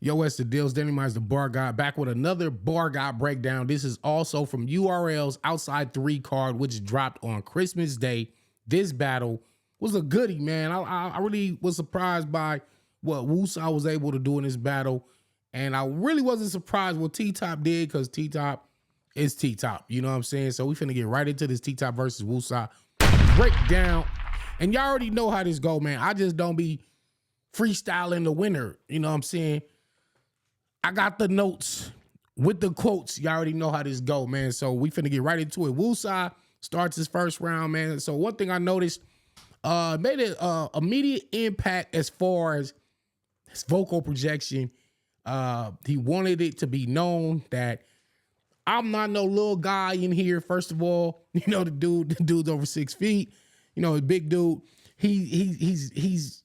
Yo, it's the deals. DANNYTHEBARGOD, the Bargod, back with another Bargod breakdown. This is also from URL's Outside 3 card, which dropped on Christmas Day. This battle was a goodie, man. I really was surprised by what Woosaah was able to do in this battle. And I really wasn't surprised what T-Top did, because T-Top is T-Top. You know what I'm saying? So we finna get right into this T-Top versus Woosaah breakdown. And y'all already know how this go, man. I just don't be freestyling the winner. You know what I'm saying? I got the notes with the quotes. Y'all already know how this go, man. So we finna get right into it. Woosaah starts his first round, man. So one thing I noticed, made an immediate impact as far as his vocal projection. He wanted it to be known that I'm not no little guy in here. First of all, you know, the dude's over 6 feet. You know, a big dude. He's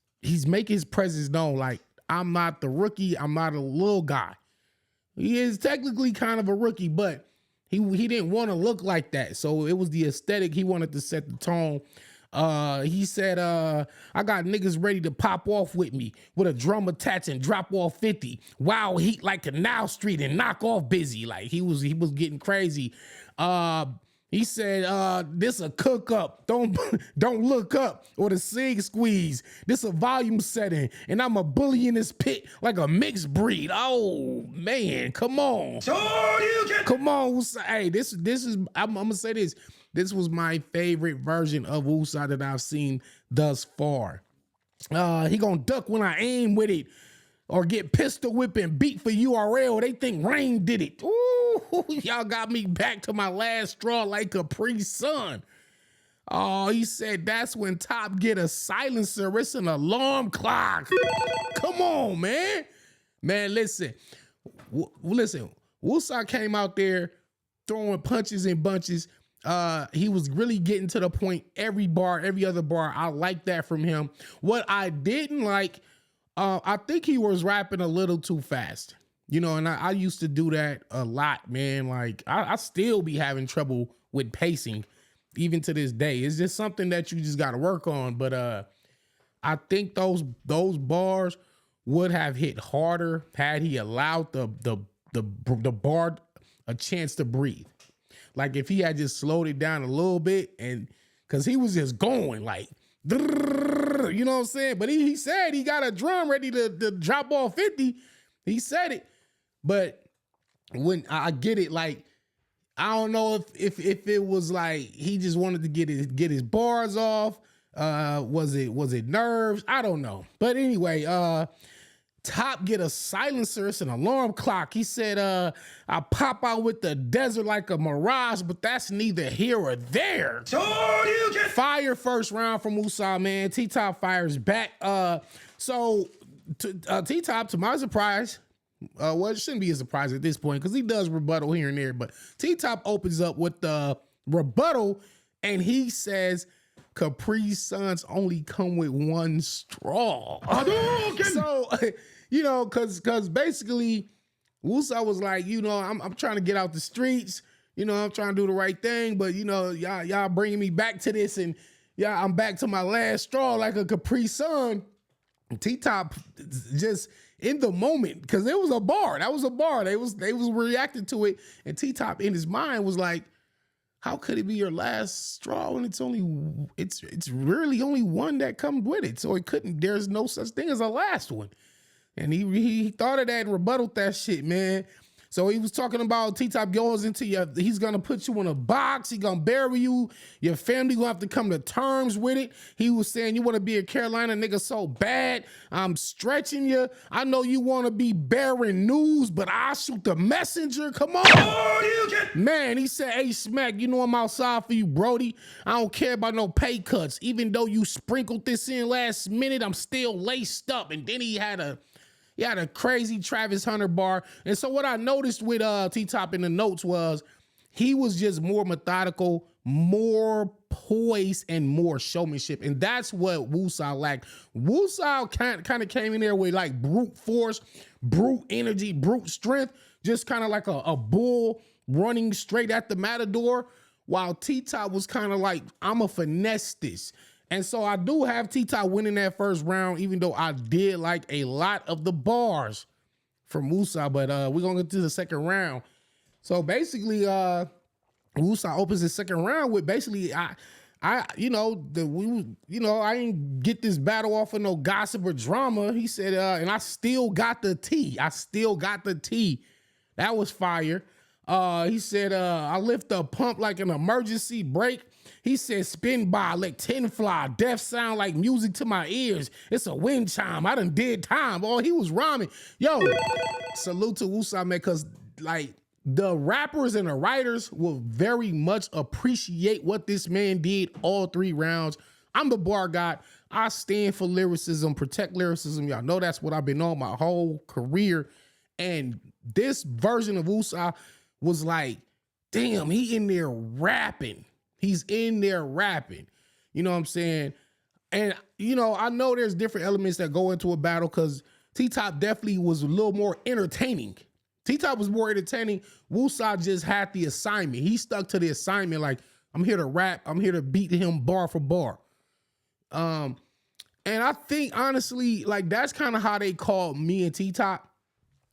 making his presence known. Like, I'm not the rookie. I'm not a little guy. He is technically kind of a rookie, but he didn't want to look like that. So it was the aesthetic. He wanted to set the tone. He said, I got niggas ready to pop off with me with a drum attached and drop off 50. Wow, heat like Canal Street and knock off busy. Like he was getting crazy. He said, this a cook up. Don't look up, or the sig squeeze. This a volume setting, and I'm a bully in this pit like a mixed breed. Oh man, come on. Come on, hey, this is I'm gonna say this. This was my favorite version of Woosaah that I've seen thus far. He gonna duck when I aim with it, or get pistol whip and beat for URL. They think Rain did it. Ooh, y'all got me back to my last straw like Capri Sun. Oh, he said that's when Top get a silencer. It's an alarm clock. Come on, man. Man, listen. Listen, Woosaah came out there throwing punches and bunches. He was really getting to the point every bar, every other bar. I like that from him. What I didn't like, I think he was rapping a little too fast, you know, and I used to do that a lot, man. Like I still be having trouble with pacing even to this day. It's just something that you just got to work on. But I think those bars would have hit harder had he allowed the bar a chance to breathe. Like if he had just slowed it down a little bit, and cause he was just going like, you know what I'm saying? But he said he got a drum ready to drop off 50. He said it. But when I get it, like, I don't know if it was like he just wanted to get his bars off. Was it nerves? I don't know. But anyway, Top get a silencer. It's an alarm clock. He said, I pop out with the desert like a mirage, but that's neither here or there. Fire first round from Woosaah, man. T-Top fires back. So T-Top, to my surprise, well, it shouldn't be a surprise at this point because he does rebuttal here and there, but T-Top opens up with the rebuttal, and he says, Capri Suns only come with one straw. So, you know, cause basically Woosaah was like, you know, I'm trying to get out the streets, you know, I'm trying to do the right thing, but you know, y'all bringing me back to this, and yeah, I'm back to my last straw like a Capri Sun. T-Top just in the moment, cause it was a bar. That was a bar. They was reacting to it, and T-Top in his mind was like, how could it be your last straw when it's really only one that comes with it? So there's no such thing as a last one. And he thought of that and rebutted that shit, man. So he was talking about T-Top goes into he's gonna put you in a box, he gonna bury you, your family gonna have to come to terms with it. He was saying, you wanna be a Carolina nigga so bad, I'm stretching you. I know you wanna be bearing news, but I'll shoot the messenger, come on. Man, he said, hey Smack, you know I'm outside for you, Brody. I don't care about no pay cuts. Even though you sprinkled this in last minute, I'm still laced up. And then he had a crazy Travis Hunter bar. And so what I noticed with T-Top in the notes was he was just more methodical, more poise, and more showmanship. And that's what Woosaah lacked. Woosaah kind of came in there with like brute force, brute energy, brute strength, just kind of like a bull running straight at the matador, while T-Top was kind of like, I'm a finesse this. And so I do have T-Top winning that first round, even though I did like a lot of the bars from Woosaah, but we're gonna get to the second round. So basically, Woosaah opens the second round with basically I ain't get this battle off of no gossip or drama. He said, and I still got the tea. I still got the tea. That was fire. He said, I lift the pump like an emergency brake. He said, spin by, let 10 fly. Death sound like music to my ears. It's a wind chime. I done did time. Oh, he was rhyming. Yo, salute to Woosaah, man, because like the rappers and the writers will very much appreciate what this man did all 3 rounds. I'm the Bargod. I stand for lyricism, protect lyricism. Y'all know that's what I've been on my whole career. And this version of Woosaah was like, damn, he in there rapping. He's in there rapping. You know what I'm saying? And, you know, I know there's different elements that go into a battle because T-Top definitely was a little more entertaining. T-Top was more entertaining. Woosaah just had the assignment. He stuck to the assignment like, I'm here to rap. I'm here to beat him bar for bar. And I think, honestly, like, that's kind of how they called me and T-Top.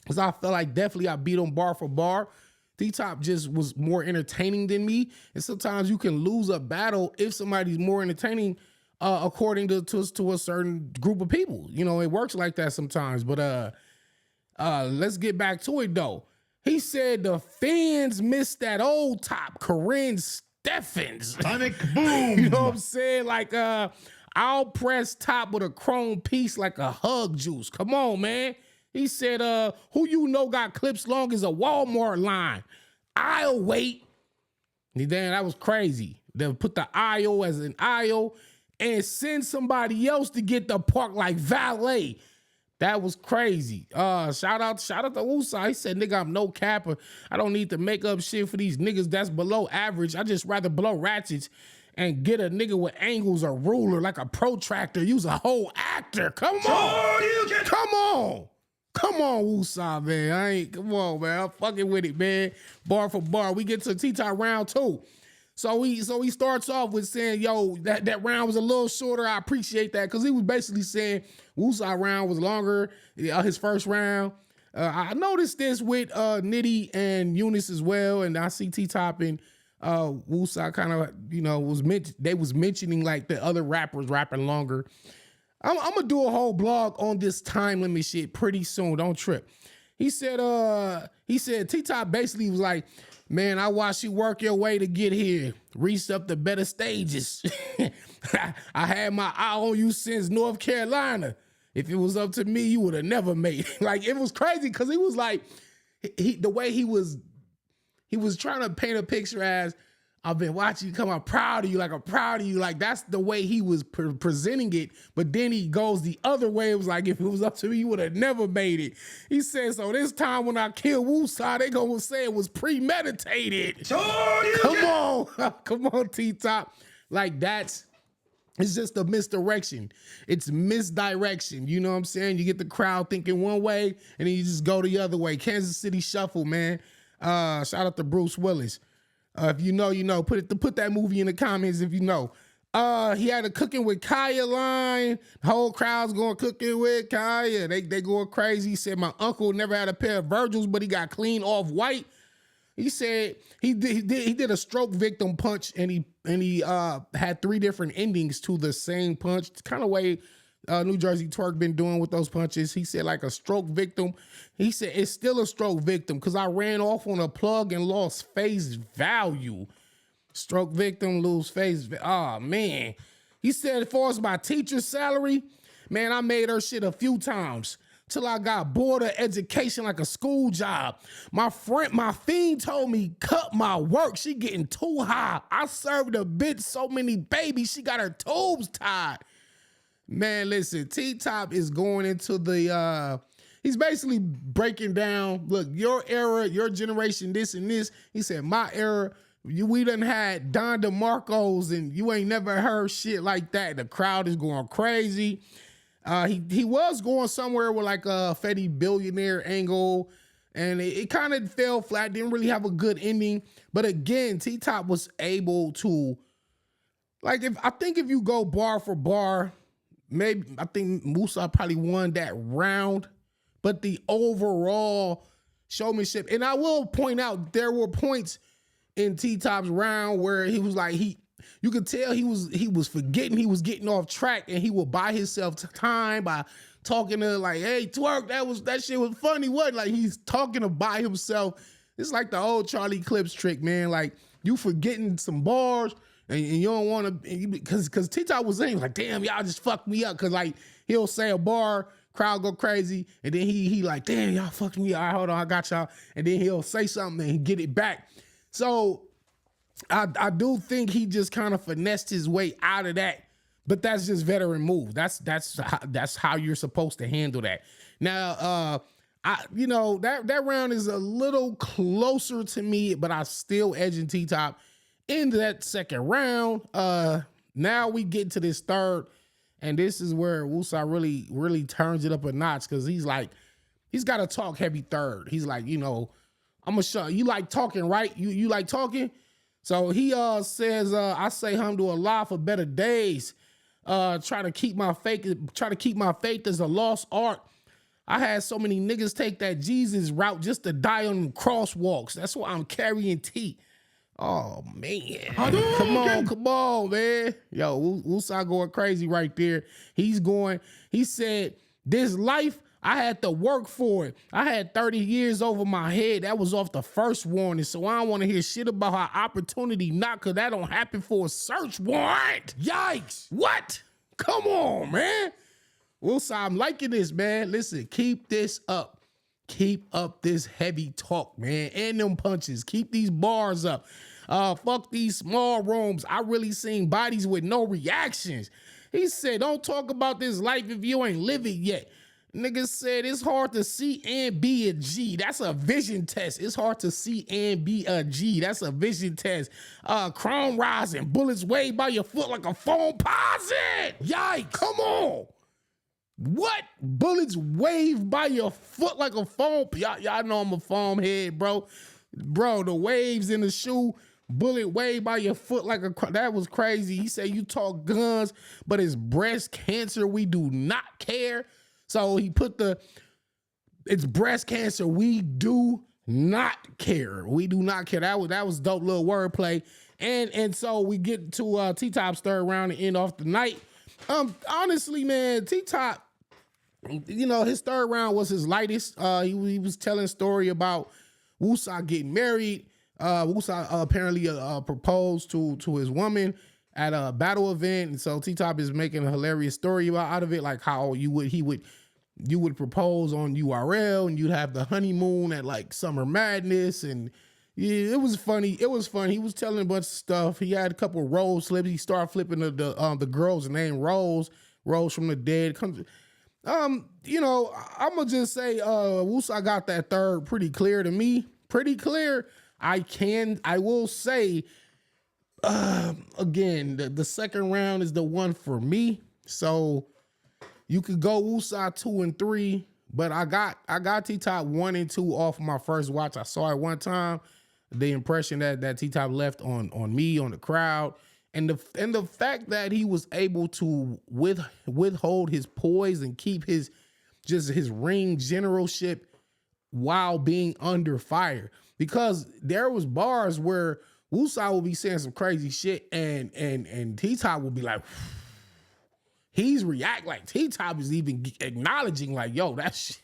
Because I felt like definitely I beat him bar for bar. T-Top just was more entertaining than me. And sometimes you can lose a battle if somebody's more entertaining according to a certain group of people. You know, it works like that sometimes. But let's get back to it, though. He said the fans missed that old top, Corinne Steffens. Sonic boom. You know what I'm saying? Like, I'll press top with a chrome piece like a hug juice. Come on, man. He said, who you know got clips long as a Walmart line? I'll wait. Damn, that was crazy. They'll put the aisle as an aisle and send somebody else to get the park like valet. That was crazy. Shout out to Woosaah. He said, nigga, I'm no capper. I don't need to make up shit for these niggas that's below average. I just rather blow ratchets and get a nigga with angles or ruler like a protractor. Use a whole actor. Come on. Come on. Come on, Woosaah, man. Come on, man. I'm fucking with it, man. Bar for bar. We get to T-Top round 2. So he starts off with saying, yo, that round was a little shorter. I appreciate that. Because he was basically saying Woosaah round was longer. His first round. I noticed this with Nitty and Eunice as well. And I see T-Top and Woosaah kind of, you know, they was mentioning like the other rappers rapping longer. I'm gonna do a whole blog on this time limit shit pretty soon. Don't trip. He said T-Top basically was like, man, I watched you work your way to get here. Reached up the better stages. I had my eye on you since North Carolina. If it was up to me, you would have never made it. Like, it was crazy because he was like, the way he was trying to paint a picture as, I've been watching you come. I'm proud of you. Like, I'm proud of you. Like, that's the way he was presenting it. But then he goes the other way. It was like, if it was up to me, you would have never made it. He said, so this time when I kill Woosaah, they gonna say it was premeditated. Come on. Come on, T-Top. Like, it's just a misdirection. It's misdirection. You know what I'm saying? You get the crowd thinking one way, and then you just go the other way. Kansas City Shuffle, man. Shout out to Bruce Willis. If you know, you know. Put that movie in the comments if you know. He had a cooking with Kaya line. The whole crowd's going cooking with Kaya. They going crazy. He said my uncle never had a pair of Virgils, but he got clean off white. He said he did a stroke victim punch, and he had 3 different endings to the same punch. It's kind of way New Jersey Twerk been doing with those punches. He said like a stroke victim. He said it's still a stroke victim because I ran off on a plug and lost face value. Stroke victim, lose face. Oh, man. He said as far as my teacher's salary, man, I made her shit a few times till I got bored of education like a school job. My fiend told me, cut my work. She getting too high. I served a bitch so many babies, she got her tubes tied. Man, listen, T-Top is going into the, he's basically breaking down, look, your era, your generation, this and this. He said, my era, we done had Don DeMarcos and you ain't never heard shit like that. The crowd is going crazy. He was going somewhere with like a Fetty billionaire angle, and it kind of fell flat, didn't really have a good ending. But again, T-Top was able to, like, I think if you go bar for bar, maybe I think Woosaah probably won that round. but the overall showmanship. And I will point out, there were points in T-Top's round where he was like, you could tell he was forgetting, he was getting off track, and he would buy himself time by talking to like, hey, twerk, that shit was funny. What? Like, he's talking to by himself. It's like the old Charlie Clips trick, man. Like, you forgetting some bars and you don't want to, because T-Top was saying like, damn, y'all just fucked me up. Cause like, he'll say a bar, crowd go crazy, and then he like, damn, y'all fucked me up. All right, hold on, I got y'all. And then he'll say something and get it back. So I do think he just kind of finessed his way out of that, but that's just veteran move. That's how you're supposed to handle that. Now, that round is a little closer to me, but I still edging T-Top into that second round. Now we get to this third, and this is where Woosaah really turns it up a notch, because he's got to talk heavy third. He's like, I'm gonna show you like talking, right? You like talking. So he says, I say alhamdulillah for better days. Try to keep my faith as a lost art. I had so many niggas take that Jesus route just to die on crosswalks. That's why I'm carrying T. Oh man. Come on, man. Yo, Woosaah going crazy right there. He said, this life, I had to work for it. I had 30 years over my head. That was off the first warning. So I don't want to hear shit about how opportunity not, because that don't happen for a search warrant. Yikes. What? Come on, man. Woosaah, I'm liking this, man. Listen, keep this up. Keep up this heavy talk, man. And them punches. Keep these bars up. Fuck these small rooms. I really seen bodies with no reactions. He said, don't talk about this life if you ain't live it yet. Niggas said it's hard to see and be a G. That's a vision test. It's hard to see and be a G. That's a vision test. Chrome rising, bullets wave by your foot like a foam posit. Yikes, come on. What? Bullets wave by your foot like a foam? Y'all know I'm a foam head, bro. Bro, the waves in the shoe, bullet wave by your foot like that was crazy. He said you talk guns, but it's breast cancer. We do not care. So he put it's breast cancer. We do not care. We do not care. That was dope little wordplay. And so we get to T-Top's third round and end off the night. Honestly, man, T-Top, his third round was his lightest. He was telling a story about Woosaah getting married. Woosaah apparently proposed to his woman at a battle event, and so T-Top is making a hilarious story out of it, like how you would propose on URL and you'd have the honeymoon at like Summer Madness, and yeah, it was funny. It was fun. He was telling a bunch of stuff. He had a couple of Rose slips. He started flipping the girl's name, Rose from the dead. I'm gonna just say Woosaah got that third pretty clear to me. Pretty clear. I will say, again, the second round is the one for me. So you could go Woosaah 2 and 3, but I got T-Top 1 and 2 off my first watch. I saw it one time. The impression that T-Top left on me, on the crowd, and the fact that he was able to withhold his poise and keep his ring generalship while being under fire. Because there was bars where Woosaah will be saying some crazy shit and T-Top will be like, he's react like T-Top is even acknowledging like, yo, that's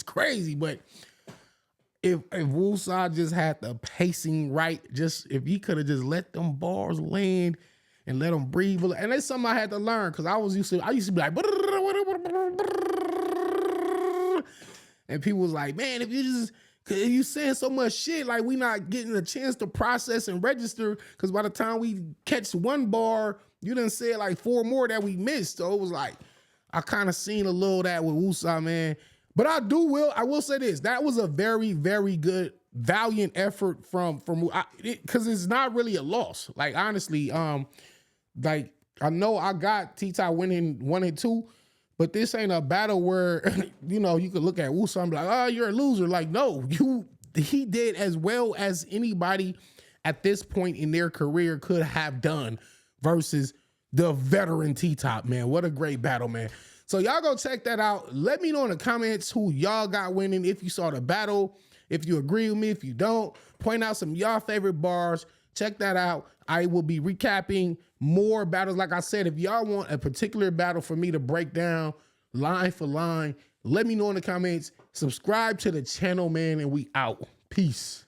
crazy. But if Woosaah just had the pacing right, just if he could have just let them bars land and let them breathe, and that's something I had to learn, because I used to be like, and people was like, man, if you saying so much shit, like we not getting a chance to process and register, because by the time we catch one bar, you done said like 4 more that we missed. So it was like, I kind of seen a little of that with Woosaah, man. But I will say this, that was a very, very good, valiant effort from because it's not really a loss. Like, honestly, like I know I got T-Top winning 1 and 2, but this ain't a battle where, you could look at Woosaah and be like, oh, you're a loser. Like, no, he did as well as anybody at this point in their career could have done versus the veteran T-Top, man. What a great battle, man. So y'all go check that out. Let me know in the comments who y'all got winning, if you saw the battle, if you agree with me, if you don't, point out some of y'all favorite bars. Check that out. I will be recapping more battles. Like I said, if y'all want a particular battle for me to break down line for line, let me know in the comments. Subscribe to the channel, man, and we out. Peace.